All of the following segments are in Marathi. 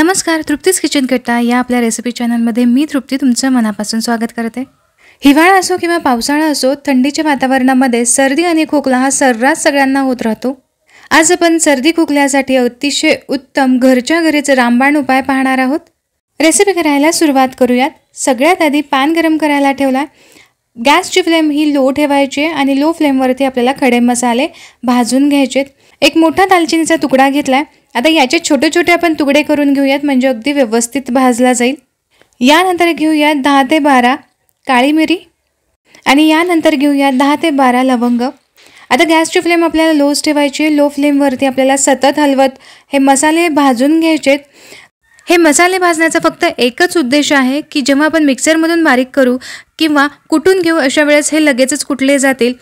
नमस्कार, तृप्तीज किचन कट्टा या आपल्या रेसिपी चॅनलमध्ये मी तृप्ती तुमचं मनापासून स्वागत करते। हिवाळा असो किंवा पावसाळा असो, थंडीच्या वातावरणामध्ये सर्दी आणि खोकला हा सर्रास सगळ्यांना होत राहतो। आज आपण सर्दी खोकल्यासाठी अतिशय उत्तम घरच्या घरीच रामबाण उपाय पाहणार आहोत। रेसिपी करायला सुरुवात करूयात। सगळ्यात आधी पॅन गरम करायला ठेवला। गॅसची फ्लेम ही लो ठेवायची आणि लो फ्लेमवरती आपल्याला खडे मसाले भाजून घ्यायचे। एक मोठा दालचिनीचा तुकडा घेतलाय। आता याचे छोटे छोटे आपण तुकडे करून घेऊयात म्हणजे अगदी व्यवस्थित भाजला जाईल। यानंतर घेऊयात 10 ते 12 काळी मिरी आणि यानंतर घेऊयात 10 ते 12 लवंग। आता गॅसची फ्लेम आपल्याला लोच ठेवायची। लो फ्लेमवरती आपल्याला सतत हलवत हे मसाले भाजून घ्यायचे। हे मसाले भाजण्याचा फक्त एकच उद्देश आहे की जेव्हा आपण मिक्सरमधून बारीक करू किंवा कुटून घेऊ अशा वेळेस हे लगेचच कुटले जातील।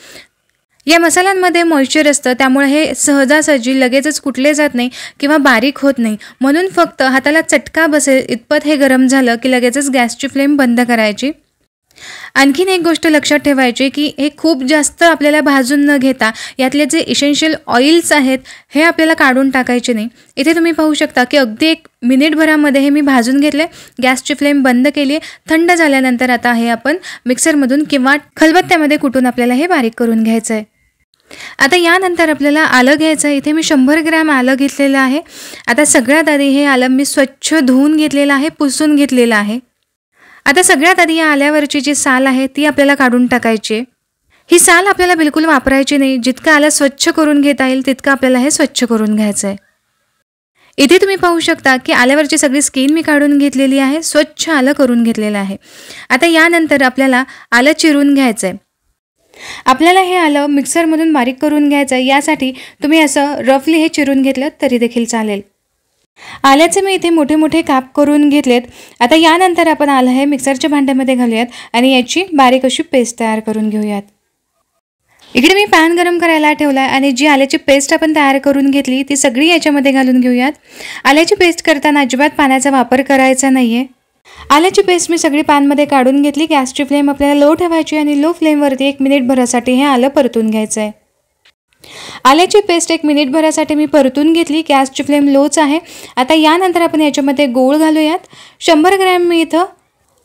या मसाल्यांमध्ये मॉइश्चर असतं, त्यामुळे हे सहजासहजी लगेचच कुटले जात नाही किंवा बारीक होत नाही। म्हणून फक्त हाताला चटका बसेल इतपत हे गरम झालं की लगेचच गॅसची फ्लेम बंद करायची। आणखीन एक गोष्ट लक्षात ठेवायची की हे खूप जास्त आपल्याला भाजून न घेता यातले जे इसेन्शियल ऑइल्स आहेत हे आपल्याला काढून टाकायचे नाही। इथे तुम्ही पाहू शकता की अगदी 1 मिनिटभरामध्ये हे मी भाजून घेतले। गॅसची फ्लेम बंद केली। थंड झाल्यानंतर आता हे आपण मिक्सरमधून किंवा खलबत्त्यामध्ये कुटून आपल्याला हे बारीक करून घ्यायचं आहे। आता यानंतर आपल्याला आलं घ्यायचं आहे। इथे मी 100 ग्रॅम आलं घेतलेलं आहे। आता सगळ्यात आधी हे आलं मी स्वच्छ धुवून घेतलेलं आहे, पुसून घेतलेलं आहे। आता सगळ्यात आधी या आल्यावरची जी साल आहे ती आपल्याला काढून टाकायची आहे। ही साल आपल्याला बिलकुल वापरायची नाही। जितकं आलं स्वच्छ करून घेता येईल तितकं आपल्याला हे स्वच्छ करून घ्यायचं आहे। इथे तुम्ही पाहू शकता की आल्यावरची सगळी स्किन मी काढून घेतलेली आहे, स्वच्छ आलं करून घेतलेलं आहे। आता यानंतर आपल्याला आलं चिरून घ्यायचं आहे। आपल्याला हे आलं मिक्सरमधून बारीक करून घ्यायचं आहे। यासाठी तुम्ही असं रफली हे चिरून घेतलं तरी देखील चालेल। आल्याचे मी इथे मोठे मोठे काप करून घेतलेत। आता यानंतर आपण आलं हे मिक्सरच्या भांड्यामध्ये घालूयात आणि याची बारीक अशी पेस्ट तयार करून घेऊयात। इकडे मी पॅन गरम करायला ठेवला आहे आणि जी आल्याची पेस्ट आपण तयार करून घेतली ती सगळी याच्यामध्ये घालून घेऊयात। आल्याची पेस्ट करताना अजिबात पाण्याचा वापर करायचा नाहीये। आल्याची पेस्ट मी सगळी पॅनमध्ये काढून घेतली। गॅसची फ्लेम आपल्याला लो ठेवायची आणि लो फ्लेमवरती 1 मिनिटभरासाठी हे आलं परतून घ्यायचं आहे। आल्याची पेस्ट 1 मिनिटभरासाठी मी परतून घेतली। गॅसची फ्लेम लोच आहे। आता यानंतर आपण याच्यामध्ये गूळ घालूयात। 100 ग्रॅम मी इथं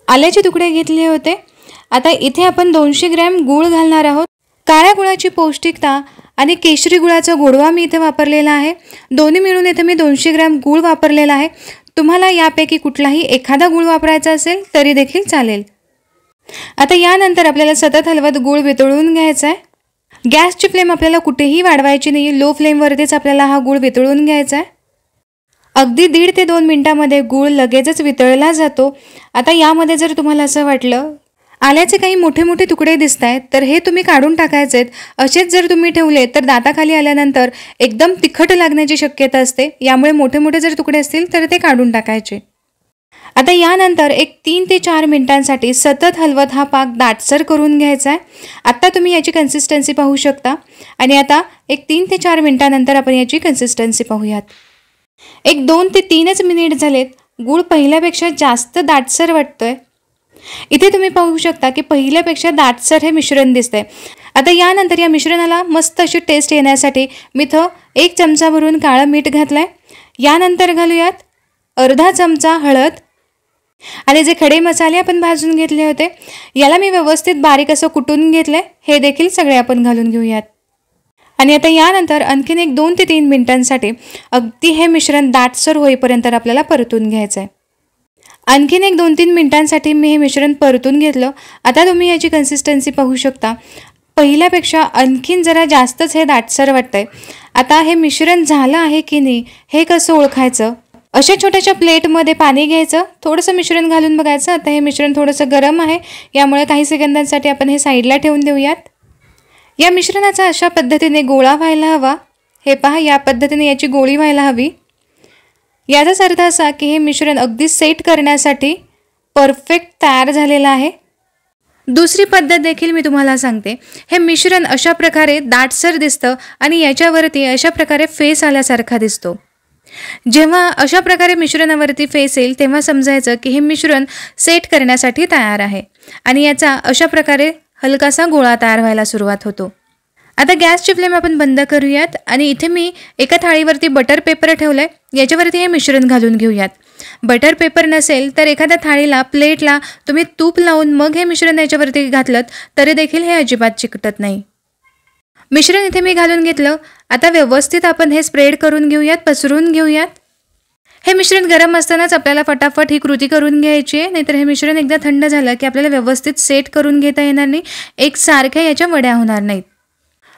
आल्याचे तुकडे घेतले होते। आता इथे आपण 200 ग्रॅम गूळ घालणार आहोत। काळ्या गुळाची पौष्टिकता आणि केशरी गुळाचा गोडवा मी इथे वापरलेला आहे। दोन्ही मिळून इथे मी 200 ग्रॅम गूळ वापरलेला आहे। तुम्हाला यापैकी कुठलाही एखादा गूळ वापरायचा असेल तरी देखील चालेल। आता यानंतर आपल्याला सतत हलवत गूळ वितळून घ्यायचा आहे। गॅसची फ्लेम आपल्याला कुठेही वाढवायची नाही, लो फ्लेमवरतीच आपल्याला हा गूळ वितळून घ्यायचा आहे। अगदी 1.5 ते 2 मिनिटांमध्ये गूळ लगेचच वितळला जातो। आता यामध्ये जर तुम्हाला असं वाटलं आल्याचे काही मोठे मोठे तुकडे दिसत आहेत तर हे तुम्ही काढून टाकायचे आहेत। असेच जर तुम्ही ठेवले तर दाताखाली आल्यानंतर एकदम तिखट लागण्याची शक्यता असते। यामुळे मोठे मोठे जर तुकडे असतील तर ते काढून टाकायचे। आता यानंतर 3 ते 4 मिनिटांसाठी सतत हलवत हा पाक दाटसर करून घ्यायचा आहे। आता तुम्ही याची कन्सिस्टन्सी पाहू शकता आणि आता 3 ते 4 मिनिटांनंतर आपण याची कन्सिस्टन्सी पाहूयात। 2 ते 3च मिनिट झालेत। गूळ पहिल्यापेक्षा जास्त दाटसर वाटतोय। इथे तुम्ही पाहू शकता की पहिल्यापेक्षा दाटसर हे मिश्रण दिसतंय। आता यानंतर या मिश्रणाला मस्त अशी टेस्ट येण्यासाठी मी इथं 1 चमचा भरून काळं मीठ घातलंय। यानंतर घालूयात अर्धा चमचा हळद आणि जे खडे मसाले आपण भाजून घेतले होते याला मी व्यवस्थित बारीक असं कुटून घेतलंय। हे देखील सगळे आपण घालून घेऊयात आणि आता यानंतर आणखीन 2 ते 3 मिनिटांसाठी अगदी हे मिश्रण दाटसर होईपर्यंत आपल्याला परतून घ्यायचं आहे। आणखीन 2-3 मिनिटांसाठी मी हे मिश्रण परतून घेतलं। आता तुम्ही याची कन्सिस्टन्सी पाहू शकता, पहिल्यापेक्षा आणखीन जरा जास्तच हे दाटसर वाटतंय। आता हे मिश्रण झालं आहे की नाही हे कसं ओळखायचं? अशा छोट्याशा प्लेटमध्ये पाणी घ्यायचं, थोडंसं मिश्रण घालून बघायचं। आता हे मिश्रण थोडंसं गरम आहे, यामुळे काही सेकंदांसाठी आपण हे साईडला ठेवून देऊयात। या मिश्रणाचा अशा पद्धतीने गोळा व्हायला हवा। हे पहा, या पद्धतीने याची गोळी व्हायला हवी। याचाच अर्थ असा की हे मिश्रण अगदी सेट करण्यासाठी परफेक्ट तयार झालेलं आहे। दुसरी पद्धत देखील मी तुम्हाला सांगते। हे मिश्रण अशा प्रकारे दाटसर दिसतं आणि याच्यावरती अशा प्रकारे फेस आल्यासारखा दिसतो। जेव्हा अशा प्रकारे मिश्रणावरती फेस येईल तेव्हा समजायचं की हे मिश्रण सेट करण्यासाठी तयार आहे आणि याचा अशा प्रकारे हलकासा गोळा तयार व्हायला सुरुवात होतो। आता गॅसची फ्लेम आपण बंद करूयात आणि इथे मी एका थाळीवरती बटर पेपर ठेवलंय, याच्यावरती हे मिश्रण घालून घेऊयात. बटर पेपर नसेल तर एखाद्या थाळीला प्लेटला तुम्ही तूप लावून मग हे मिश्रण याच्यावरती घातलं तरी देखील हे अजिबात चिकटत नाही. मिश्रण इथे मी घालून घेतलं. आता व्यवस्थित आपण हे स्प्रेड करून घेऊयात, पसरून घेऊयात. हे मिश्रण गरम असतानाच आपल्याला फटाफट ही कृती करून घ्यायची आहे, नाहीतर हे मिश्रण एकदा थंड झालं की आपल्याला व्यवस्थित सेट करून घेता येणार नाही, एकसारख्या याच्या वड्या होणार नाहीत.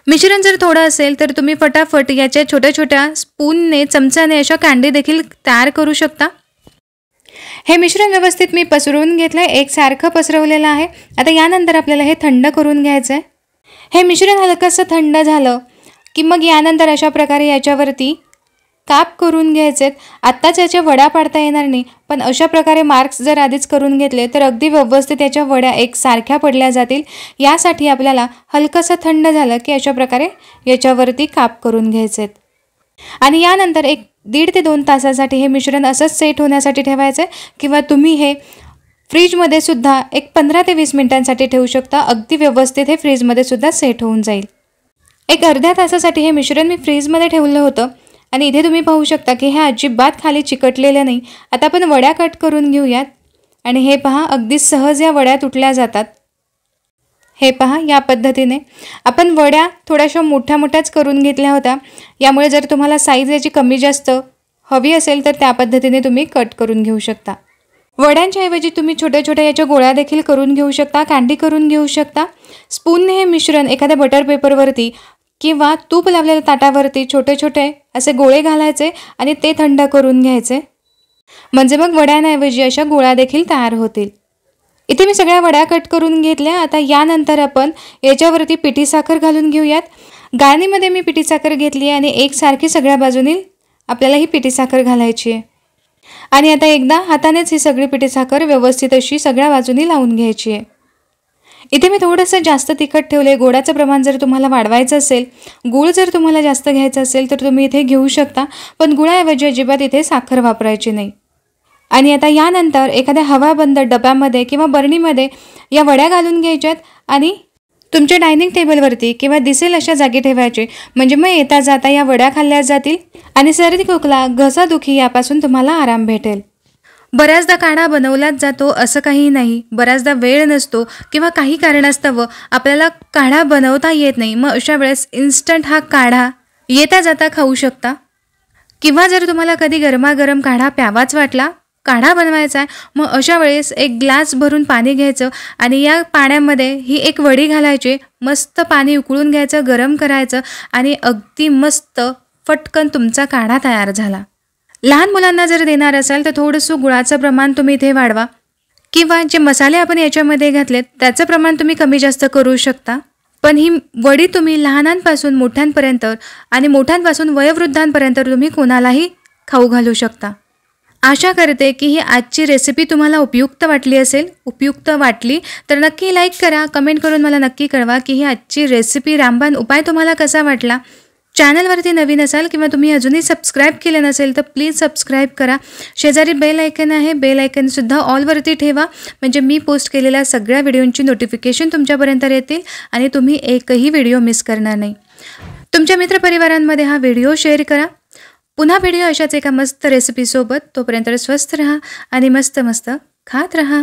मिश्रण जर थोडं असेल तर तुम्ही फटाफट याच्या छोट्या छोट्या स्पूनने, चमचाने अशा कँडी देखील तयार करू शकता. हे मिश्रण व्यवस्थित मी पसरवून घेतलं आहे, एकसारखं पसरवलेलं आहे. आता यानंतर आपल्याला हे थंड करून घ्यायचं आहे. हे मिश्रण हलकंसं थंड झालं की मग यानंतर अशा प्रकारे याच्यावरती काप करून घ्यायचे. आत्ताच याच्या वड्या पाडता येणार नाही, पण अशा प्रकारे मार्क्स जर आधीच करून घेतले तर अगदी व्यवस्थित याच्या वड्या एकसारख्या पडल्या जातील. यासाठी आपल्याला हलकंसं थंड झालं की अशा प्रकारे याच्यावरती काप करून घ्यायचे आणि यानंतर 1.5 ते 2 तासासाठी हे मिश्रण असंच सेट होण्यासाठी ठेवायचं आहे, किंवा तुम्ही हे फ्रीजमध्ये सुद्धा 15 ते 20 मिनिटांसाठी ठेवू शकता. अगदी व्यवस्थित हे फ्रीजमध्ये सुद्धा सेट होऊन जाईल. अर्ध्या तासासाठी हे मिश्रण मी फ्रीजमध्ये ठेवलं होतं आणि इथे तुम्ही पाहू शकता की हे अजिबात खाली चिकटलेलं नाही. आता आपण वड्या कट करून घेऊयात आणि हे पहा, अगदी सहज या वड्या तुटल्या जातात. हे पहा, या पद्धतीने आपण वड्या थोड्याशा मोठ्या मोठ्याच करून घेतल्या होत्या. यामुळे जर तुम्हाला साईज याची कमी जास्त हवी असेल तर त्या पद्धतीने तुम्ही कट करून घेऊ शकता. वड्यांच्या ऐवजी तुम्ही छोट्या छोट्या याच्या गोळ्या देखील करून घेऊ शकता, कँडी करून घेऊ शकता. स्पूनने हे मिश्रण एखाद्या बटर पेपरवरती किंवा तूप लावलेल्या ताटावरती छोटे छोटे असे गोळे घालायचे आणि ते थंड करून घ्यायचे, म्हणजे मग वड्यांऐवजी अशा गोळ्या देखील तयार होतील. इथे मी सगळ्या वड्या कट करून घेतल्या. आता यानंतर आपण याच्यावरती पिठी साखर घालून घेऊयात. गाळणीमध्ये मी पिठी साखर घेतली आणि एकसारखी सगळ्या बाजूनी आपल्याला ही पिठी साखर घालायची आहे आणि आता एकदा हातानेच ही सगळी पिठी साखर व्यवस्थित अशी सगळ्या बाजूनी लावून घ्यायची आहे. इथे मी थोडंसं जास्त तिखट ठेवले. गोडाचं प्रमाण जर तुम्हाला वाढवायचं असेल, गूळ जर तुम्हाला जास्त घ्यायचं असेल तर तुम्ही इथे घेऊ शकता, पण गुळाऐवजी अजिबात इथे साखर वापरायची नाही. आणि आता यानंतर एखाद्या हवाबंद डब्यामध्ये किंवा बरणीमध्ये या वड्या घालून घ्यायच्यात आणि तुमच्या डायनिंग टेबलवरती किंवा दिसेल अशा जागी ठेवायचे, म्हणजे मग येता जाता या वड्या खाल्ल्या जातील आणि सर्दी खोकला, घसादुखी यापासून तुम्हाला आराम भेटेल. बऱ्याचदा काढा बनवलाच जातो असं काही नाही. बऱ्याचदा वेळ नसतो किंवा काही कारणास्तव आपल्याला काढा बनवता येत नाही. मग अशा वेळेस इन्स्टंट हा काढा येता जाता खाऊ शकता. किंवा जर तुम्हाला कधी गरमागरम काढा प्यावाच वाटला, काढा बनवायचा आहे, मग अशा वेळेस 1 ग्लास भरून पाणी घ्यायचं आणि या पाण्यामध्ये ही एक वडी घालायची. मस्त पाणी उकळून घ्यायचं, गरम करायचं आणि अगदी मस्त फटकन तुमचा काढा तयार झाला. लहान मुलांना जर देणार असाल तर थोडंसं गुळाचं प्रमाण तुम्ही इथे वाढवा किंवा जे मसाले आपण याच्यामध्ये घातलेत त्याचं प्रमाण तुम्ही कमी जास्त करू शकता. पण ही वडी तुम्ही लहानांपासून मोठ्यांपर्यंत आणि मोठ्यांपासून वयोवृद्धांपर्यंत तुम्ही कोणालाही खाऊ घालू शकता. आशा करते की ही आजची रेसिपी तुम्हाला उपयुक्त वाटली असेल. उपयुक्त वाटली तर नक्की लाईक करा, कमेंट करून मला नक्की कळवा की ही आजची रेसिपी रामबाण उपाय तुम्हाला कसा वाटला. चॅनलवरती नवीन असाल किंवा तुम्ही अजूनही सबस्क्राईब केले नसेल तर प्लीज सबस्क्राईब करा. शेजारी बेल आयकन आहे, बेल आयकनसुद्धा ऑलवरती ठेवा, म्हणजे मी पोस्ट केलेल्या सगळ्या व्हिडिओंची नोटिफिकेशन तुमच्यापर्यंत येतील आणि तुम्ही एकही व्हिडिओ मिस करणार नाही. तुमच्या मित्रपरिवारांमध्ये हा व्हिडिओ शेअर करा. पुन्हा व्हिडिओ अशाच एका मस्त रेसिपीसोबत. तोपर्यंत स्वस्थ रहा आणि मस्त मस्त खात रहा.